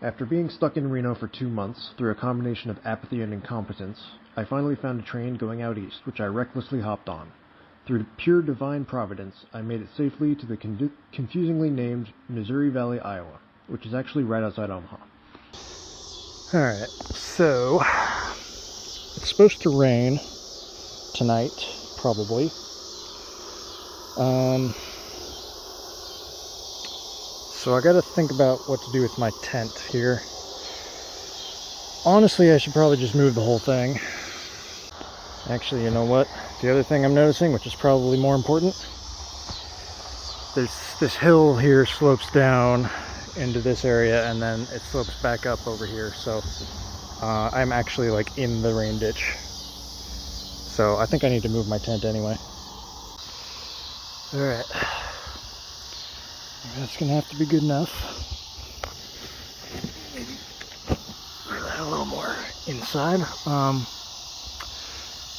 After being stuck in Reno for 2 months, through a combination of apathy and incompetence, I finally found a train going out east, which I recklessly hopped on. Through pure divine providence, I made it safely to the confusingly named Missouri Valley, Iowa, which is actually right outside Omaha. Alright, so it's supposed to rain tonight, probably. So I gotta think about what to do with my tent here. Honestly, I should probably just move the whole thing. Actually, you know what? The other thing I'm noticing, which is probably more important, there's this hill here slopes down into this area and then it slopes back up over here. So I'm actually like in the rain ditch. So I think I need to move my tent anyway. Alright. That's gonna have to be good enough. Maybe a little more inside.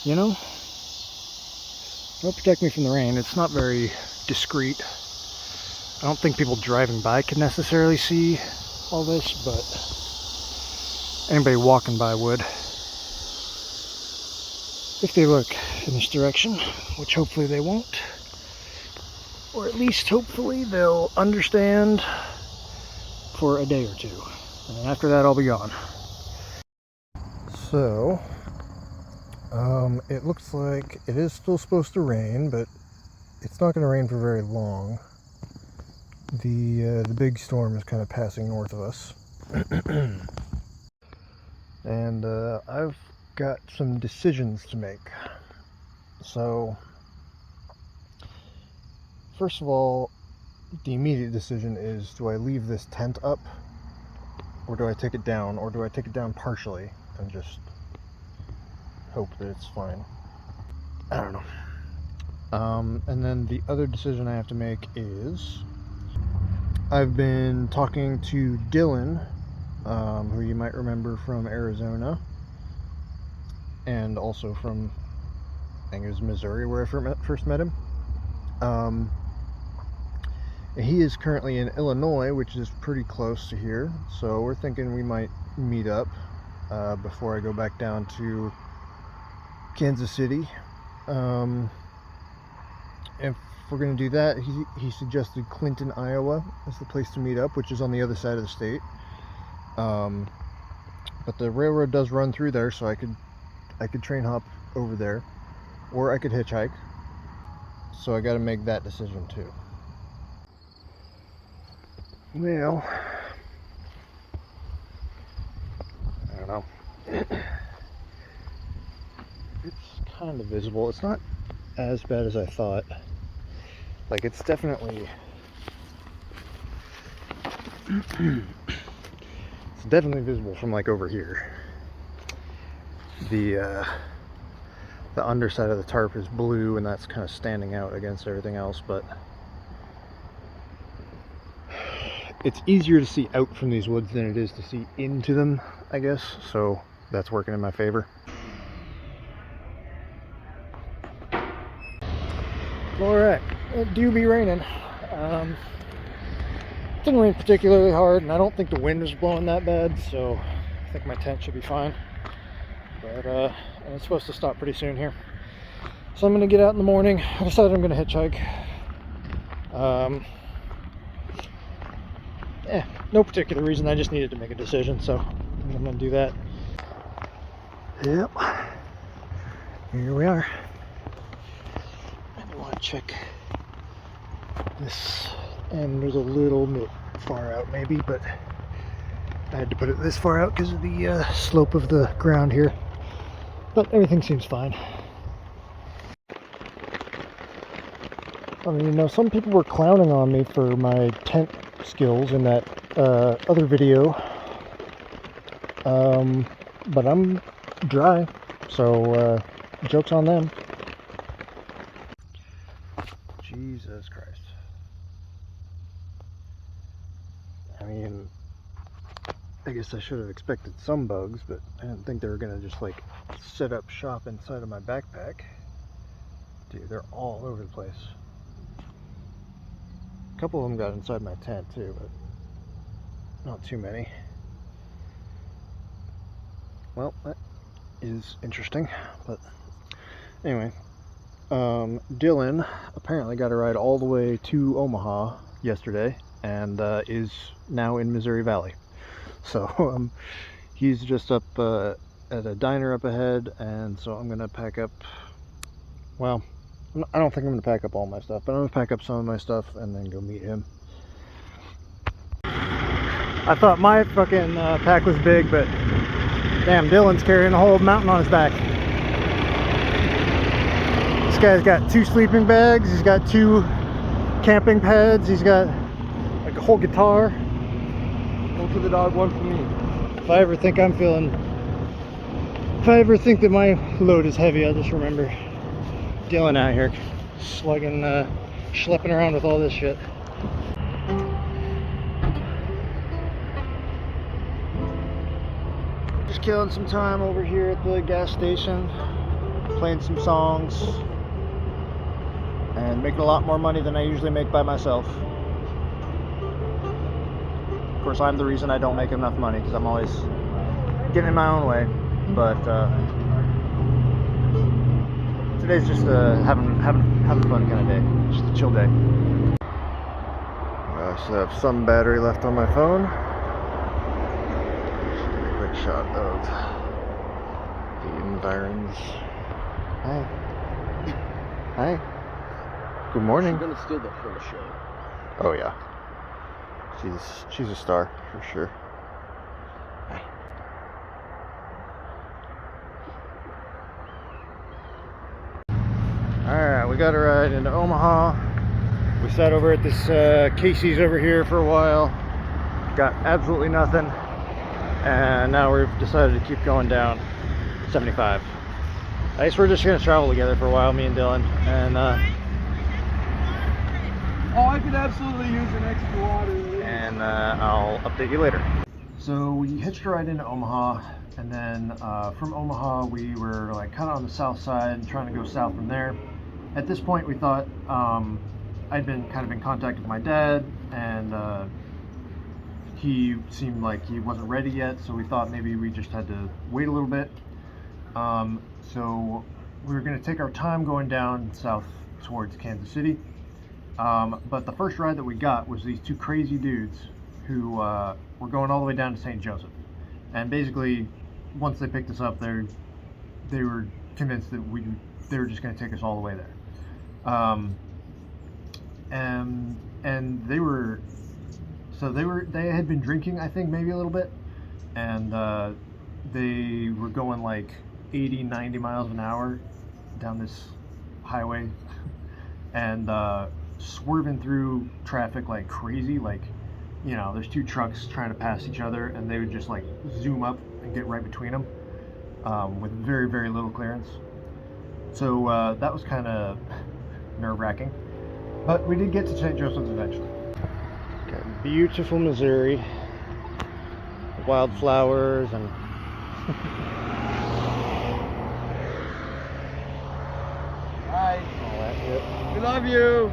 You know, it'll protect me from the rain. It's not very discreet. I don't think people driving by can necessarily see all this, but anybody walking by would. If they look in this direction, which hopefully they won't. Or at least hopefully they'll understand for a day or two. And after that I'll be gone. So, it looks like it is still supposed to rain, but it's not going to rain for very long. The big storm is kind of passing north of us. And I've got some decisions to make. So, first of all, the immediate decision is, do I leave this tent up, or do I take it down, or do I take it down partially and just hope that it's fine? I don't know. And then the other decision I have to make is, I've been talking to Dylan, who you might remember from Arizona, and also from, I think it was Missouri where I first met him. He is currently in Illinois, which is pretty close to here, so we're thinking we might meet up before I go back down to Kansas City. If we're going to do that, he suggested Clinton, Iowa as the place to meet up, which is on the other side of the state. But the railroad does run through there, so I could train hop over there, or I could hitchhike. So I got to make that decision too. Well, I don't know. It's kind of visible. It's not as bad as I thought. Like, it's definitely it's definitely visible from like over here. The underside of the tarp is blue, and that's kind of standing out against everything else, but it's easier to see out from these woods than it is to see into them, I guess, so that's working in my favor. Alright, it do be raining. It didn't rain particularly hard, and I don't think the wind was blowing that bad, so I think my tent should be fine. But and it's supposed to stop pretty soon here. So I'm going to get out in the morning. I decided I'm going to hitchhike. No particular reason, I just needed to make a decision, so I'm going to do that. Yep. Here we are. I want to check this end. Was a little bit far out maybe, but I had to put it this far out because of the slope of the ground here. But everything seems fine. I mean, you know, some people were clowning on me for my tent skills in that other video, but I'm dry, so joke's on them. Jesus Christ. I mean, I guess I should have expected some bugs, but I didn't think they were gonna just like set up shop inside of my backpack. Dude, they're all over the place. A couple of them got inside my tent too, but not too many. Well, that is interesting, but anyway, Dylan apparently got a ride all the way to Omaha yesterday and is now in Missouri Valley. So he's just up at a diner up ahead, and so I'm gonna pack up, well, I don't think I'm gonna pack up all my stuff, but I'm gonna pack up some of my stuff and then go meet him. I thought my fucking pack was big, but damn, Dylan's carrying a whole mountain on his back. This guy's got 2 sleeping bags, he's got 2 camping pads, he's got like a whole guitar. One for the dog, one for me. If I ever think that my load is heavy, I'll just remember Dylan out here slugging, schlepping around with all this shit. Just killing some time over here at the gas station, playing some songs, and making a lot more money than I usually make by myself. Of course, I'm the reason I don't make enough money, because I'm always getting in my own way. But today's just a having fun kind of day, just a chill day. I still have some battery left on my phone. Quick shot of the environs. Hi. Hi. Good morning. She's gonna steal the whole show. Oh yeah. She's a star for sure. Hi. Alright, we got a ride into Omaha. We sat over at this Casey's over here for a while. Got absolutely nothing. And now we've decided to keep going down 75. I guess we're just going to travel together for a while, me and Dylan. And oh, I could absolutely use an extra water. And I'll update you later. So we hitched a ride into Omaha, and then from Omaha we were like kind of on the south side and trying to go south from there. At this point we thought I'd been kind of in contact with my dad, and he seemed like he wasn't ready yet, so we thought maybe we just had to wait a little bit. So we were going to take our time going down south towards Kansas City. But the first ride that we got was these 2 crazy dudes who were going all the way down to St. Joseph. And basically, once they picked us up, they were convinced that they were just going to take us all the way there. And they had been drinking, I think, maybe a little bit, and they were going like 80-90 miles an hour down this highway, and swerving through traffic like crazy. Like, you know, there's 2 trucks trying to pass each other, and they would just like zoom up and get right between them with very, very little clearance. So that was kind of nerve-wracking, but we did get to St. Joseph's eventually. Got beautiful Missouri, wildflowers and Hi. all that shit. We love you.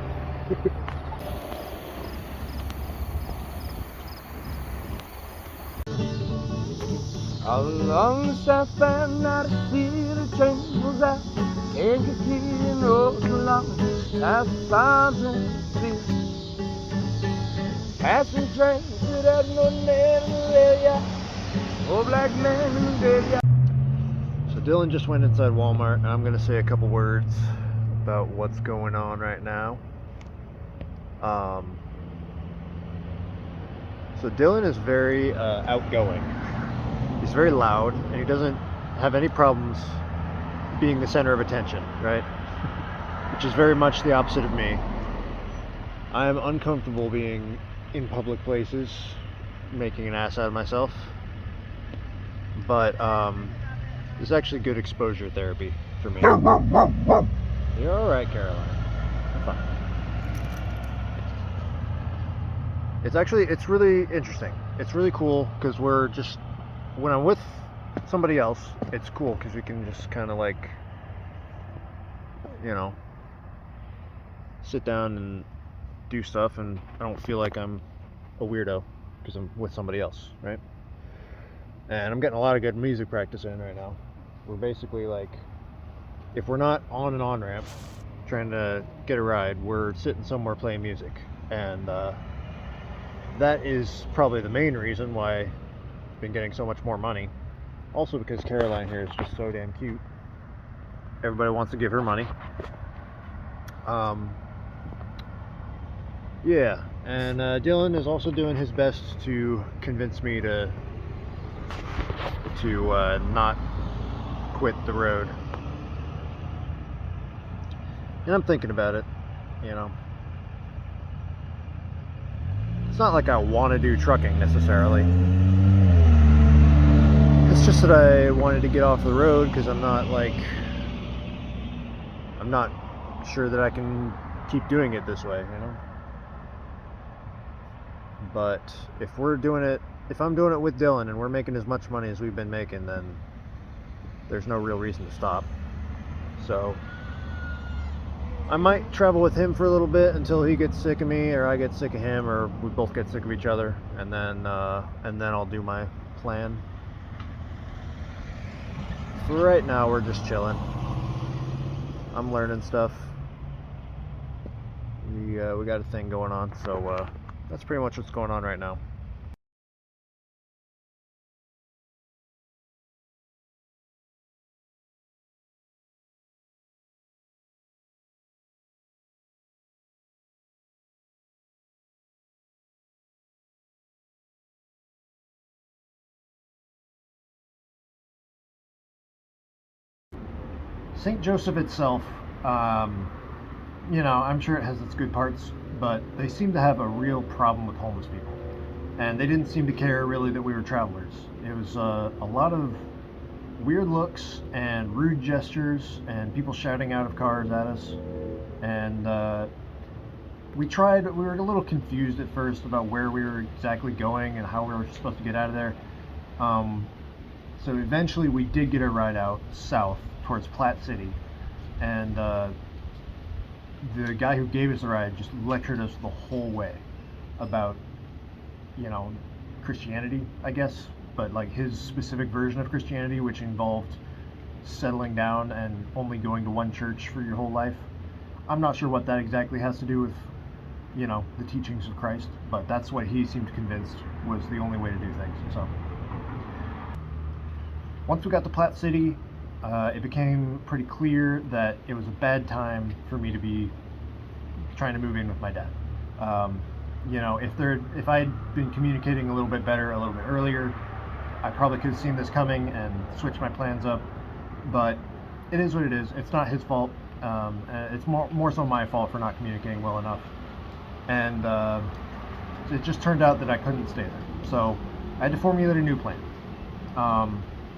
All along the south and now I see the train goes out. Can't you see the road along that's the signs in the sea. Passing trains that have no name in the area. Oh, black man in the graveyard. So Dylan just went inside Walmart, and I'm gonna say a couple words about what's going on right now. So Dylan is very outgoing. He's very loud, and he doesn't have any problems being the center of attention, right? Which is very much the opposite of me. I am uncomfortable being in public places, making an ass out of myself. But it's actually good exposure therapy for me. You're all right, Caroline. I'm fine. It's really interesting. It's really cool because when I'm with somebody else, it's cool because we can just kind of like, you know, sit down and do stuff, and I don't feel like I'm a weirdo because I'm with somebody else, right? And I'm getting a lot of good music practice in right now. We're basically like, if we're not on an on-ramp trying to get a ride, we're sitting somewhere playing music. And that is probably the main reason why I've been getting so much more money. Also because Caroline here is just so damn cute. Everybody wants to give her money. Yeah, and Dylan is also doing his best to convince me to not quit the road. And I'm thinking about it, you know. It's not like I want to do trucking necessarily. It's just that I wanted to get off the road because I'm not sure that I can keep doing it this way, you know. But if I'm doing it with Dylan and we're making as much money as we've been making, then there's no real reason to stop. So I might travel with him for a little bit until he gets sick of me, or I get sick of him, or we both get sick of each other, and then I'll do my plan. For right now, we're just chilling. I'm learning stuff. We got a thing going on, so that's pretty much what's going on right now. St. Joseph itself, I'm sure it has its good parts, but they seem to have a real problem with homeless people. And they didn't seem to care really that we were travelers. It was a lot of weird looks and rude gestures and people shouting out of cars at us. And we were a little confused at first about where we were exactly going and how we were supposed to get out of there. So eventually we did get a ride out south towards Platte City, and the guy who gave us the ride just lectured us the whole way about, Christianity, I guess, but like his specific version of Christianity, which involved settling down and only going to one church for your whole life. I'm not sure what that exactly has to do with, the teachings of Christ, but that's what he seemed convinced was the only way to do things. So once we got to Platte City, it became pretty clear that it was a bad time for me to be trying to move in with my dad. If I had been communicating a little bit better a little bit earlier, I probably could have seen this coming and switched my plans up. But it is what it is. It's not his fault. It's more so my fault for not communicating well enough. And it just turned out that I couldn't stay there. So I had to formulate a new plan.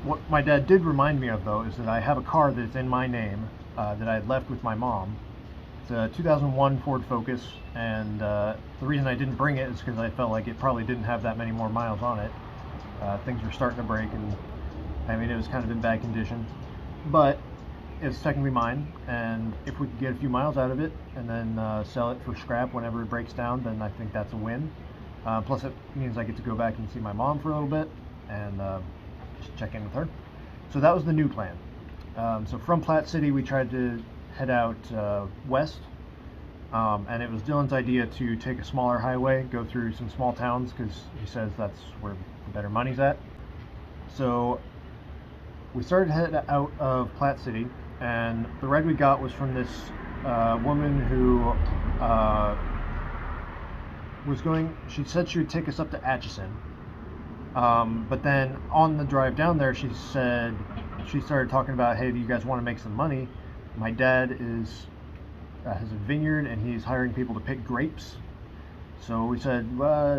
What my dad did remind me of, though, is that I have a car that's in my name that I had left with my mom. It's a 2001 Ford Focus, and the reason I didn't bring it is because I felt like it probably didn't have that many more miles on it. Things were starting to break, and it was kind of in bad condition. But it's technically mine, and if we could get a few miles out of it and then sell it for scrap whenever it breaks down, then I think that's a win. Plus, it means I get to go back and see my mom for a little bit and just check in with her. So that was the new plan. So from Platte City, we tried to head out west, and it was Dylan's idea to take a smaller highway, go through some small towns, because he says that's where the better money's at. So we started to head out of Platte City, and the ride we got was from this woman who she said she would take us up to Atchison. But then on the drive down there, she started talking about, hey, do you guys want to make some money? My dad has a vineyard, and he's hiring people to pick grapes. So we said,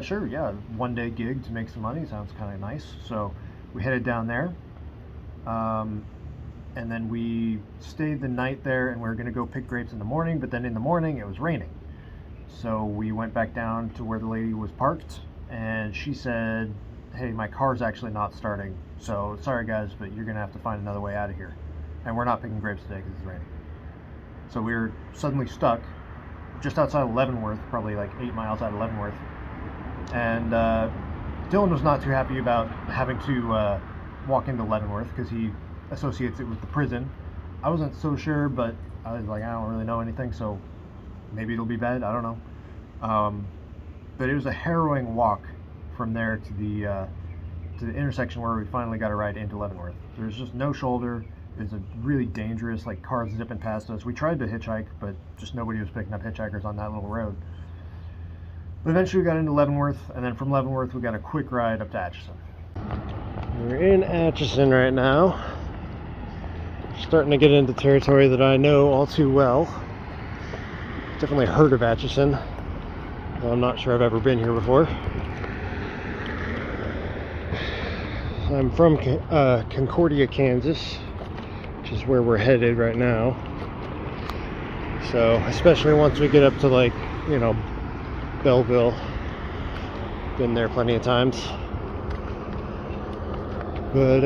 sure, yeah, 1-day gig to make some money sounds kind of nice. So we headed down there, and then we stayed the night there, and we were going to go pick grapes in the morning. But then in the morning, it was raining. So we went back down to where the lady was parked, and she said, hey, my car's actually not starting, so sorry guys, but you're gonna have to find another way out of here, and we're not picking grapes today because it's raining. So we were suddenly stuck just outside of Leavenworth, probably like 8 miles out of Leavenworth, and Dylan was not too happy about having to walk into Leavenworth because he associates it with the prison. I wasn't so sure, but I was like, I don't really know anything, so maybe it'll be bad. I don't know. But it was a harrowing walk from there to the intersection where we finally got a ride into Leavenworth. There's just no shoulder. It's a really dangerous, like cars zipping past us. We tried to hitchhike, but just nobody was picking up hitchhikers on that little road. But eventually we got into Leavenworth, and then from Leavenworth we got a quick ride up to Atchison. We're in Atchison right now. Starting to get into territory that I know all too well. Definitely heard of Atchison, though I'm not sure I've ever been here before. I'm from Concordia, Kansas, which is where we're headed right now. So, especially once we get up to, like, you know, Belleville. Been there plenty of times. But,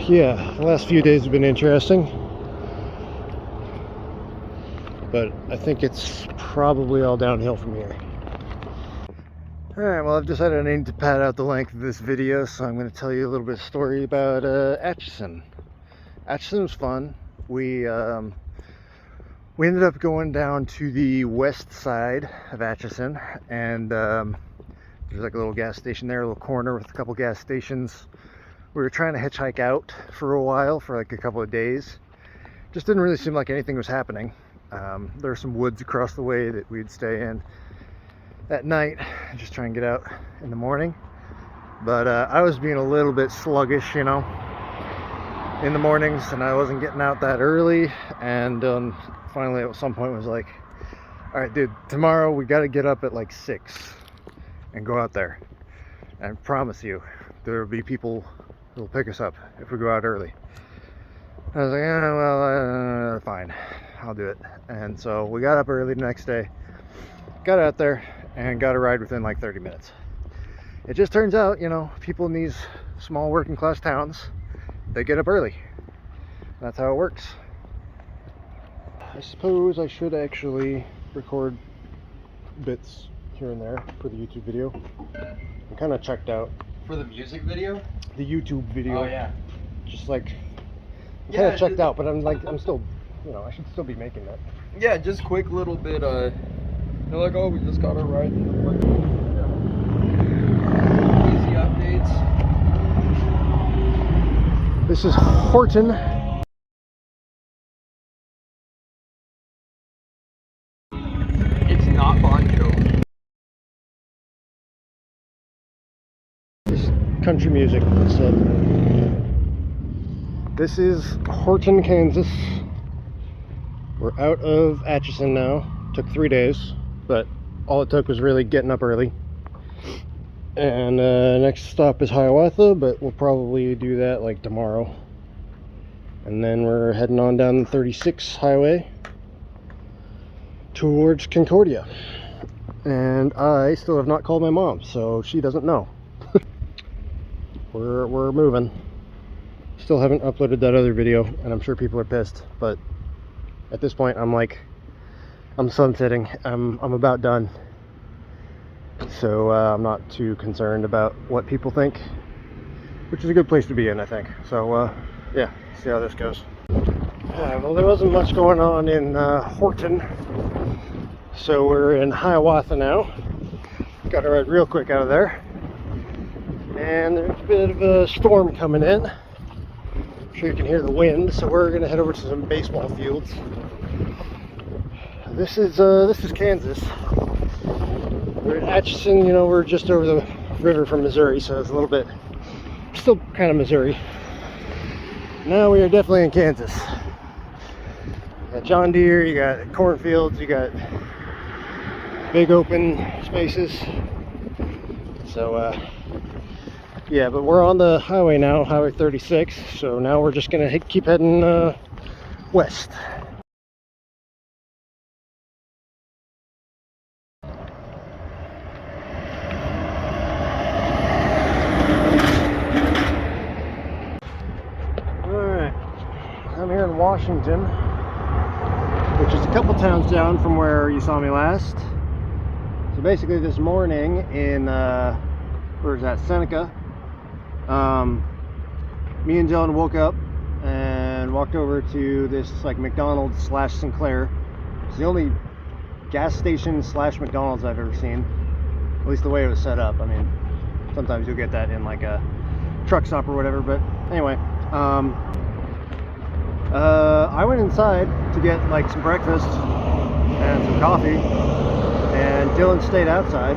yeah, the last few days have been interesting. But I think it's probably all downhill from here. Alright, well, I've decided I need to pad out the length of this video, so I'm going to tell you a little bit of story about Atchison. Atchison was fun. We ended up going down to the west side of Atchison, and there's like a little gas station there, a little corner with a couple gas stations. We were trying to hitchhike out for a while, for like a couple of days. Just didn't really seem like anything was happening. There were some woods across the way that we'd stay in at night, just try and get out in the morning. But I was being a little bit sluggish, you know, in the mornings, and I wasn't getting out that early. And finally at some point was like, all right, dude, tomorrow we got to get up at like 6 and go out there. And I promise you, there will be people who will pick us up if we go out early. I was like, well, fine, I'll do it. And so we got up early the next day, got out there, and got a ride within like 30 minutes. It just turns out, you know, people in these small working class towns, they get up early. That's how it works. I suppose I should actually record bits here and there for the YouTube video. I'm kind of checked out. For the music video? The YouTube video. Oh yeah. Just like, kind of checked out, but I'm like, I'm still, you know, I should still be making that. Yeah, just quick little bit, they're like, oh, we just got our ride. Like, easy updates. This is Horton. It's not Bonjo. It's country music instead. This is Horton, Kansas. We're out of Atchison now. Took 3 days, but all it took was really getting up early. And next stop is Hiawatha, but we'll probably do that like tomorrow. And then we're heading on down the 36 highway towards Concordia. And I still have not called my mom, so she doesn't know. We're moving. Still haven't uploaded that other video, and I'm sure people are pissed, but at this point I'm like, I'm sunsetting. I'm about done. So I'm not too concerned about what people think, which is a good place to be in, I think. So yeah, see how this goes. Well, there wasn't much going on in Horton, so we're in Hiawatha now. Got to ride real quick out of there, and there's a bit of a storm coming in. I'm sure you can hear the wind, so we're gonna head over to some baseball fields. This is Kansas. We're in Atchison, you know, we're just over the river from Missouri, so it's a little bit, still kind of Missouri. Now we are definitely in Kansas. You got John Deere, you got cornfields, you got big open spaces. So yeah, but we're on the highway now, Highway 36, so now we're just gonna keep heading west. I'm here in Washington, which is a couple towns down from where you saw me last. So basically this morning in where's that, Seneca. Me and Dylan woke up and walked over to this like McDonald's slash Sinclair. It's the only gas station slash McDonald's I've ever seen, at least the way it was set up. I mean, sometimes you'll get that in like a truck stop or whatever, but anyway, I went inside to get like some breakfast and some coffee, and Dylan stayed outside.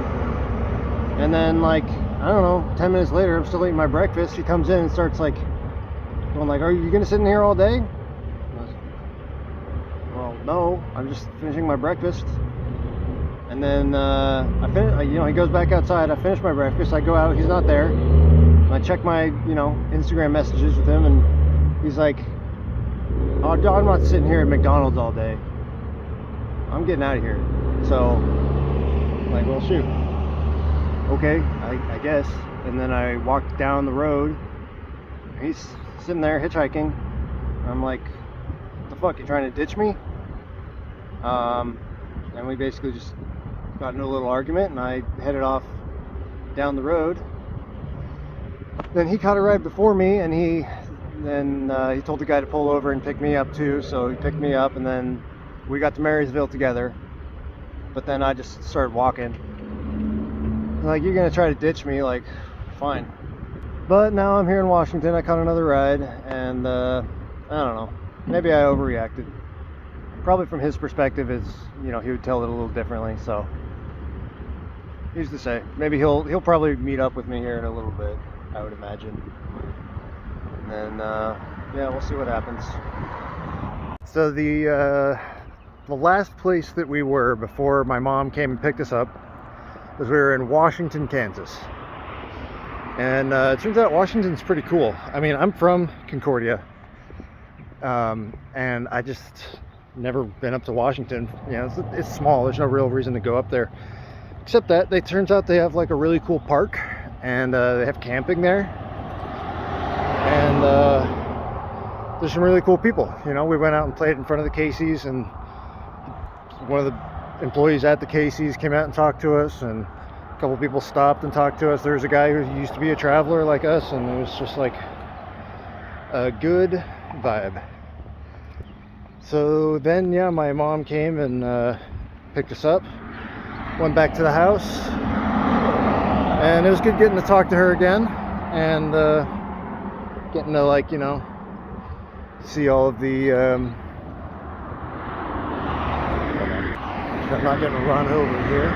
And then like, I don't know, 10 minutes later, I'm still eating my breakfast. He comes in and starts like going like, "Are you gonna sit in here all day?" Well, no, I'm just finishing my breakfast. And then he goes back outside. I finish my breakfast. I go out. He's not there. I check my, Instagram messages with him, and he's like, "Oh, I'm not sitting here at McDonald's all day. I'm getting out of here." So, I'm like, well, shoot. Okay, I guess. And then I walked down the road. He's sitting there hitchhiking. I'm like, "What the fuck? You trying to ditch me?" And we basically just got into a little argument, and I headed off down the road. Then he caught a ride before me, and he told the guy to pull over and pick me up too. So he picked me up, and then we got to Marysville together. But then I just started walking. Like, "You're gonna try to ditch me?" Like, fine. But now I'm here in Washington. I caught another ride, and I don't know. Maybe I overreacted. Probably from his perspective, he would tell it a little differently. So, who's to say? Maybe he'll probably meet up with me here in a little bit, I would imagine. And then we'll see what happens. So the last place that we were before my mom came and picked us up was we were in Washington, Kansas. And it turns out Washington's pretty cool. I mean, I'm from Concordia, and I just never been up to Washington. It's small. There's no real reason to go up there, except that it turns out they have like a really cool park, and they have camping there, and there's some really cool people. We went out and played in front of the Casey's, and one of the employees at the Casey's came out and talked to us, and a couple people stopped and talked to us. There was a guy who used to be a traveler like us, and it was just like a good vibe. So then, my mom came and picked us up, went back to the house, and it was good getting to talk to her again, and getting to see all of the I'm not getting run over here.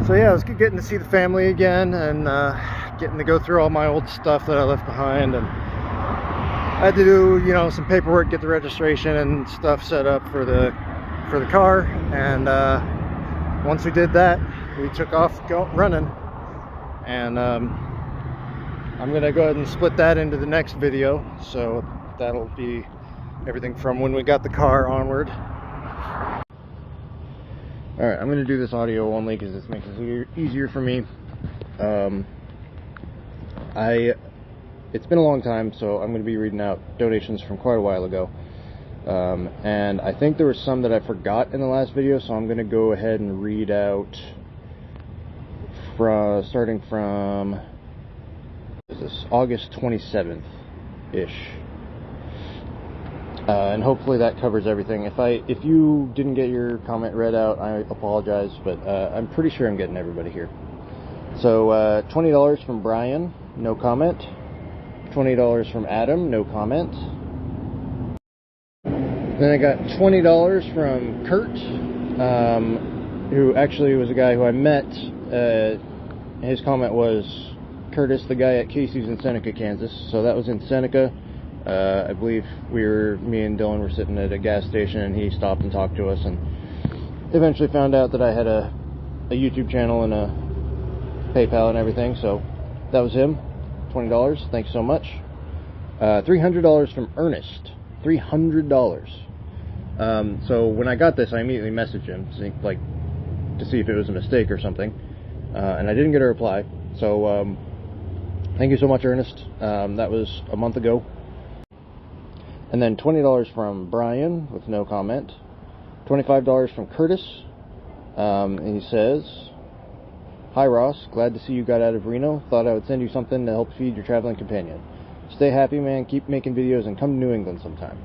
So yeah, it was good getting to see the family again, and getting to go through all my old stuff that I left behind, and I had to do some paperwork, get the registration and stuff set up for the car, and once we did that, we took off running, and I'm gonna go ahead and split that into the next video, so that'll be everything from when we got the car onward. Alright, I'm going to do this audio only because this makes it easier for me. It's been a long time, so I'm going to be reading out donations from quite a while ago. And I think there was some that I forgot in the last video, so I'm going to go ahead and read out starting from, what is this, August 27th-ish. And hopefully that covers everything. If you didn't get your comment read out, I apologize, but I'm pretty sure I'm getting everybody here. So $20 from Brian, no comment. $20 from Adam, no comment. Then I got $20 from Kurt, who actually was a guy who I met. His comment was Curtis, the guy at Casey's in Seneca, Kansas. So that was in Seneca. I believe me and Dylan were sitting at a gas station, and he stopped and talked to us, and eventually found out that I had a YouTube channel and a PayPal and everything. So that was him. $20. Thanks so much. $300 from Ernest. $300. So when I got this, I immediately messaged him to see if it was a mistake or something, and I didn't get a reply. So thank you so much, Ernest. That was a month ago. And then $20 from Brian with no comment. $25 from Curtis. And he says, Hi Ross, glad to see you got out of Reno. Thought I would send you something to help feed your traveling companion. Stay happy, man. Keep making videos and come to New England sometime.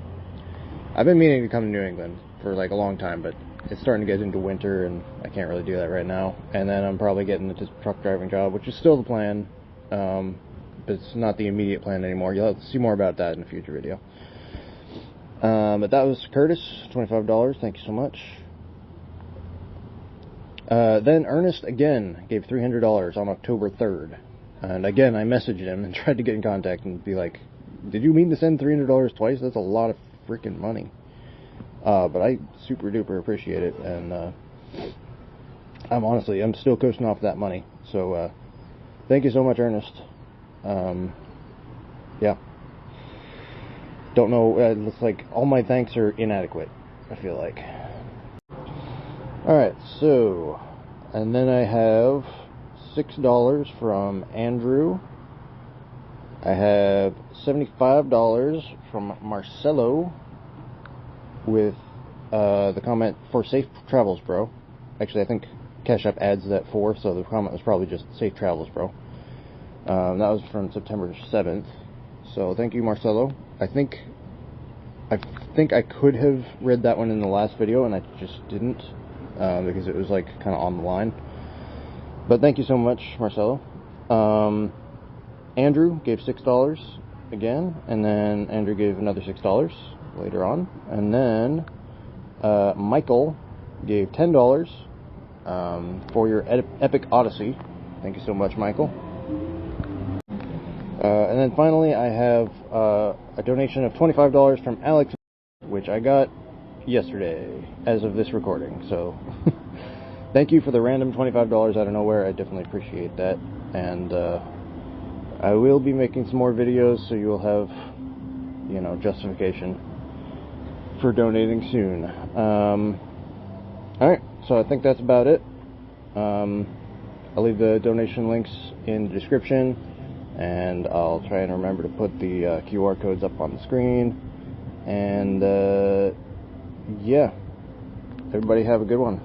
I've been meaning to come to New England for like a long time, but it's starting to get into winter and I can't really do that right now. And then I'm probably getting the truck driving job, which is still the plan, but it's not the immediate plan anymore. You'll see more about that in a future video. But that was Curtis, $25. Thank you so much. Then Ernest again gave $300 on October 3rd. And again, I messaged him and tried to get in contact and be like, did you mean to send $300 twice? That's a lot of freaking money. But I super duper appreciate it. And I'm still coasting off that money. So thank you so much, Ernest. Yeah. Don't know, it's like all my thanks are inadequate, I feel like. Alright, so, and then I have $6 from Andrew. I have $75 from Marcelo with the comment, for safe travels, bro. Actually, I think Cashapp adds that for, so the comment was probably just safe travels, bro. That was from September 7th. So thank you, Marcelo. I think I could have read that one in the last video, and I just didn't, because it was like kind of on the line. But thank you so much, Marcelo. Andrew gave $6 again, and then Andrew gave another $6 later on, and then Michael gave $10 for your Epic Odyssey. Thank you so much, Michael. And then finally, I have a donation of $25 from Alex, which I got yesterday, as of this recording. So, thank you for the random $25 out of nowhere. I definitely appreciate that. And I will be making some more videos, so you will have, you know, justification for donating soon. Alright, so I think that's about it. I'll leave the donation links in the description. And I'll try and remember to put the QR codes up on the screen. And yeah, everybody have a good one.